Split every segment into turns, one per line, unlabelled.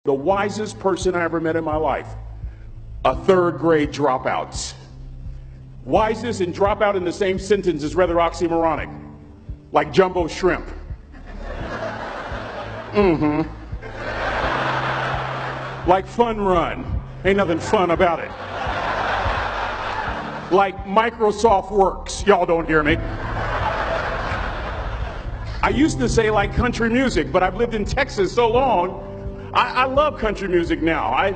The wisest person I ever met in my life, a third grade dropout. Wisest and dropout in the same sentence is rather oxymoronic, like jumbo shrimp. Like fun run, ain't nothing fun about it. Like Microsoft Works, y'all don't hear me. I used to say like country music, but I've lived in Texas so long, I love country music now. I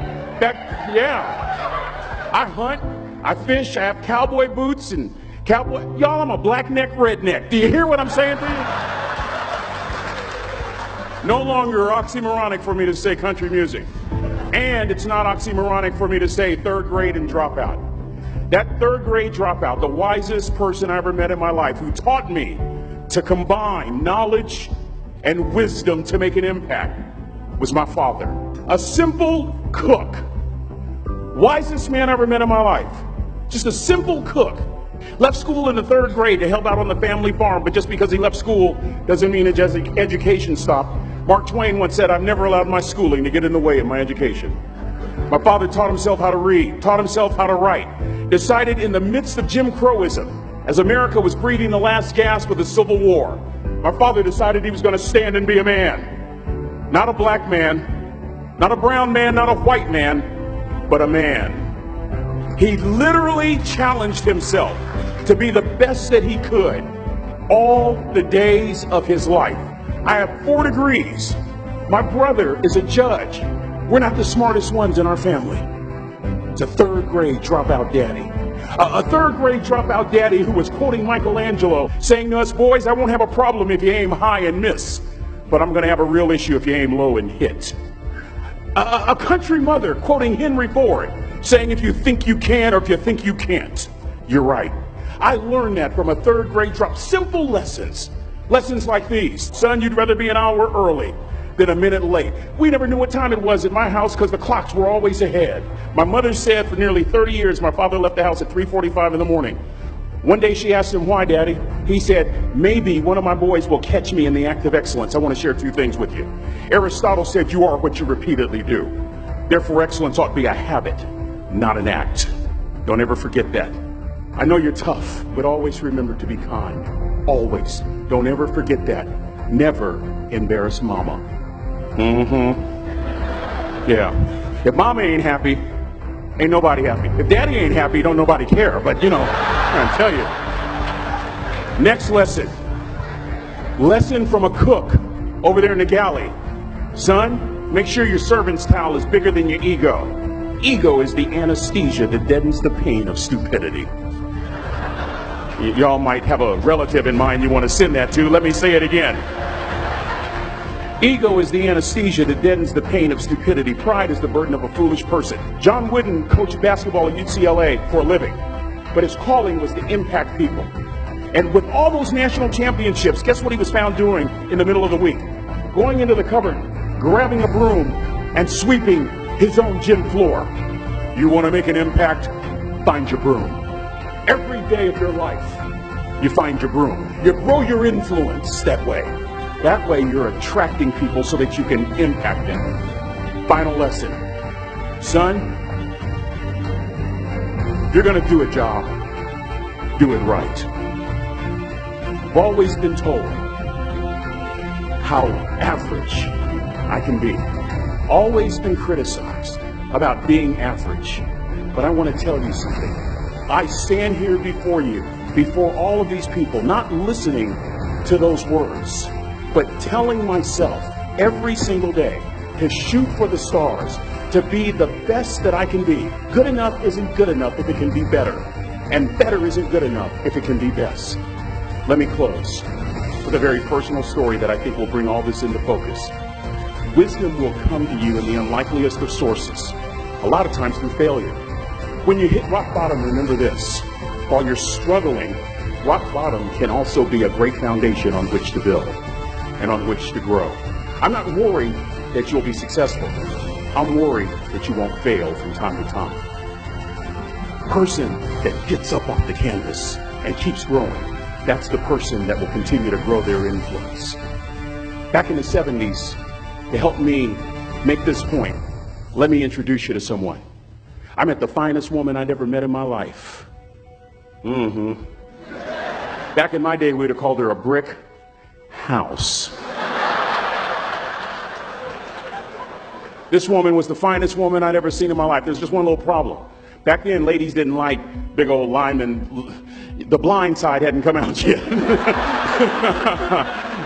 hunt, I fish, I have cowboy boots and cowboy. Y'all, I'm a black neck redneck. Do you hear what I'm saying to you? No longer oxymoronic for me to say country music. And it's not oxymoronic for me to say third grade and dropout. That third grade dropout, the wisest person I ever met in my life, who taught me to combine knowledge and wisdom to make an impact, was my father. A simple cook. Wisest man I ever met in my life. Just a simple cook. Left school in the third grade to help out on the family farm, but just because he left school doesn't mean his education stopped. Mark Twain once said, "I've never allowed my schooling to get in the way of my education." My father taught himself how to read, taught himself how to write, decided in the midst of Jim Crowism, as America was breathing the last gasp of the Civil War, my father decided he was going to stand and be a man. Not a black man, not a brown man, not a white man, but a man. He literally challenged himself to be the best that he could all the days of his life. I have 4 degrees. My brother is a judge. We're not the smartest ones in our family. It's a third grade dropout daddy. A third grade dropout daddy who was quoting Michelangelo, saying to us, "Boys, I won't have a problem if you aim high and miss, but I'm going to have a real issue if you aim low and hit." A country mother quoting Henry Ford, saying, "If you think you can or if you think you can't, you're right." I learned that from a third grade drop. Simple lessons. Lessons like these. Son, you'd rather be an hour early than a minute late. We never knew what time it was at my house because the clocks were always ahead. My mother said for nearly 30 years my father left the house at 3:45 in the morning. One day she asked him, "Why, Daddy?" He said, "Maybe one of my boys will catch me in the act of excellence." I want to share 2 things with you. Aristotle said, "You are what you repeatedly do." Therefore, excellence ought to be a habit, not an act. Don't ever forget that. I know you're tough, but always remember to be kind. Always. Don't ever forget that. Never embarrass mama. Yeah. If mama ain't happy, ain't nobody happy. If daddy ain't happy, don't nobody care. But you know, I'm trying to tell you. Next lesson. Lesson from a cook over there in the galley. Son, make sure your servant's towel is bigger than your ego. Ego is the anesthesia that deadens the pain of stupidity. Y'all might have a relative in mind you want to send that to. Let me say it again. Ego is the anesthesia that deadens the pain of stupidity. Pride is the burden of a foolish person. John Wooden coached basketball at UCLA for a living, but his calling was to impact people. And with all those national championships, guess what he was found doing in the middle of the week? Going into the cupboard, grabbing a broom, and sweeping his own gym floor. You want to make an impact? Find your broom. Every day of your life, you find your broom. You grow your influence that way. That way you're attracting people so that you can impact them. Final lesson. Son, if you're going to do a job, do it right. I've always been told how average I can be. Always been criticized about being average. But I want to tell you something. I stand here before you, before all of these people, not listening to those words, but telling myself every single day to shoot for the stars, to be the best that I can be. Good enough isn't good enough if it can be better, and better isn't good enough if it can be best. Let me close with a very personal story that I think will bring all this into focus. Wisdom will come to you in the unlikeliest of sources, a lot of times through failure. When you hit rock bottom, remember this. While you're struggling, rock bottom can also be a great foundation on which to build and on which to grow. I'm not worried that you'll be successful. I'm worried that you won't fail from time to time. The person that gets up off the canvas and keeps growing, that's the person that will continue to grow their influence. Back in the 70s, to help me make this point, let me introduce you to someone. I met the finest woman I'd ever met in my life. Back in my day, we'd have called her a brick house. This woman was the finest woman I'd ever seen in my life. There's just one little problem. Back then, ladies didn't like big old linemen. The Blind Side hadn't come out yet.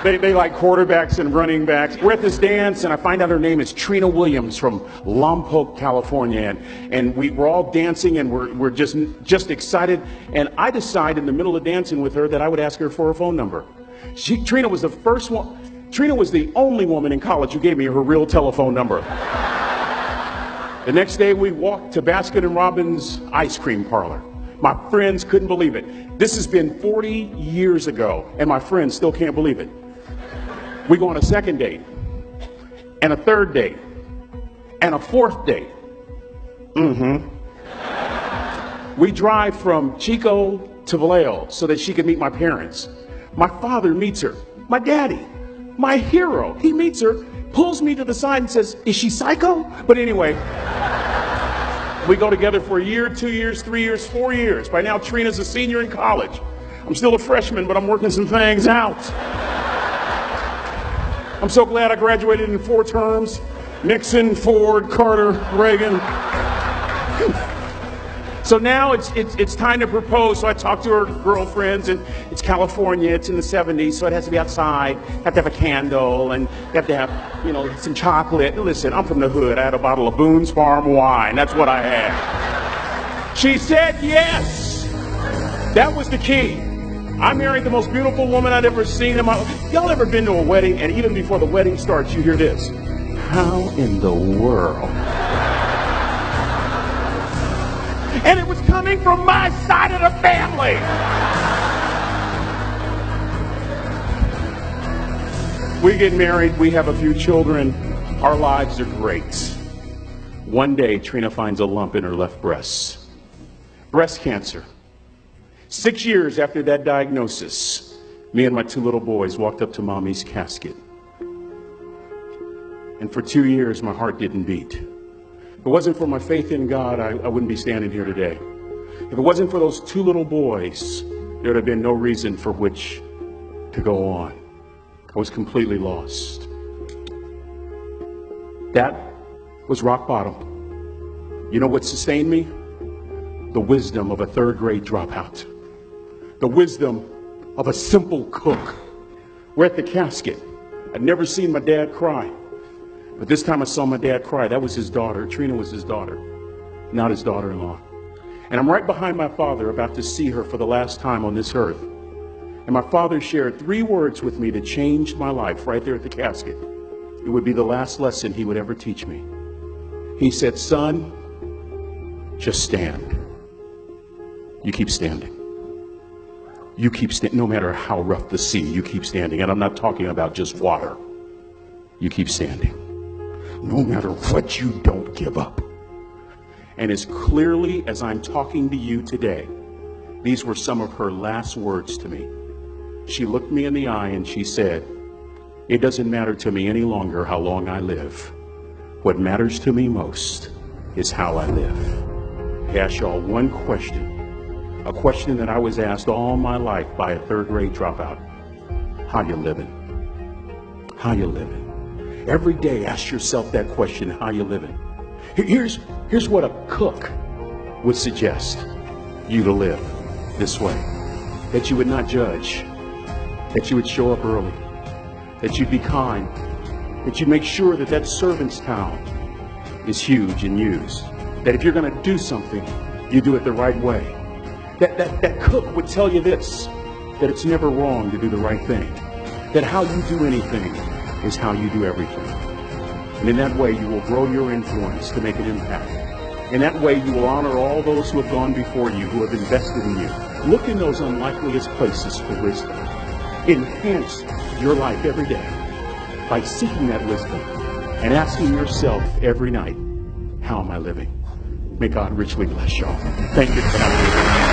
They like quarterbacks and running backs. We're at this dance, and I find out her name is Trina Williams from Lompoc, California. And we're all dancing, and we're just excited. And I decide in the middle of dancing with her that I would ask her for her phone number. Trina was the first one. Trina was the only woman in college who gave me her real telephone number. The next day, we walked to Baskin & Robbins ice cream parlor. My friends couldn't believe it. This has been 40 years ago, and my friends still can't believe it. We go on a second date, and a third date, and a fourth date. We drive from Chico to Vallejo so that she could meet my parents. My father meets her. My daddy, my hero, he meets her, pulls me to the side and says, "Is she psycho?" But anyway, we go together for a year, 2 years, 3 years, 4 years. By now, Trina's a senior in college. I'm still a freshman, but I'm working some things out. I'm so glad I graduated in 4 terms. Nixon, Ford, Carter, Reagan. So now it's time to propose. So I talk to her girlfriends, and it's California. It's in the 70s, so it has to be outside. Have to have a candle, and you have to have, some chocolate. Listen, I'm from the hood. I had a bottle of Boone's Farm wine. That's what I had. She said yes. That was the key. I married the most beautiful woman I'd ever seen in my life. Y'all ever been to a wedding, and even before the wedding starts, you hear this? How in the world? And it was coming from my side of the family. We get married, we have a few children, our lives are great. One day, Trina finds a lump in her left breast. Breast cancer. 6 years after that diagnosis, me and my 2 little boys walked up to Mommy's casket. And for 2 years, my heart didn't beat. If it wasn't for my faith in God, I wouldn't be standing here today. If it wasn't for those 2 little boys, there would have been no reason for which to go on. I was completely lost. That was rock bottom. You know what sustained me? The wisdom of a 3rd grade dropout. The wisdom of a simple cook. We're at the casket. I'd never seen my dad cry. But this time I saw my dad cry. That was his daughter. Trina was his daughter, not his daughter-in-law. And I'm right behind my father, about to see her for the last time on this earth. And my father shared 3 words with me that changed my life right there at the casket. It would be the last lesson he would ever teach me. He said, "Son, just stand. You keep standing. You keep standing. No matter how rough the sea, you keep standing." And I'm not talking about just water. You keep standing. No matter what, you don't give up. And as clearly as I'm talking to you today, these were some of her last words to me. She looked me in the eye and she said, "It doesn't matter to me any longer how long I live. What matters to me most is how I live." I ask y'all one question, a question that I was asked all my life by a 3rd grade dropout. How you living? How you living? Every day ask yourself that question, how you living? Here's what a cook would suggest you to live this way. That you would not judge, that you would show up early, that you'd be kind, that you'd make sure that that servant's towel is huge and used, that if you're going to do something, you do it the right way. That cook would tell you this, that it's never wrong to do the right thing, that how you do anything is how you do everything. And in that way, you will grow your influence to make an impact. In that way, you will honor all those who have gone before you, who have invested in you. Look in those unlikeliest places for wisdom. Enhance your life every day by seeking that wisdom and asking yourself every night, how am I living? May God richly bless y'all. Thank you for having me.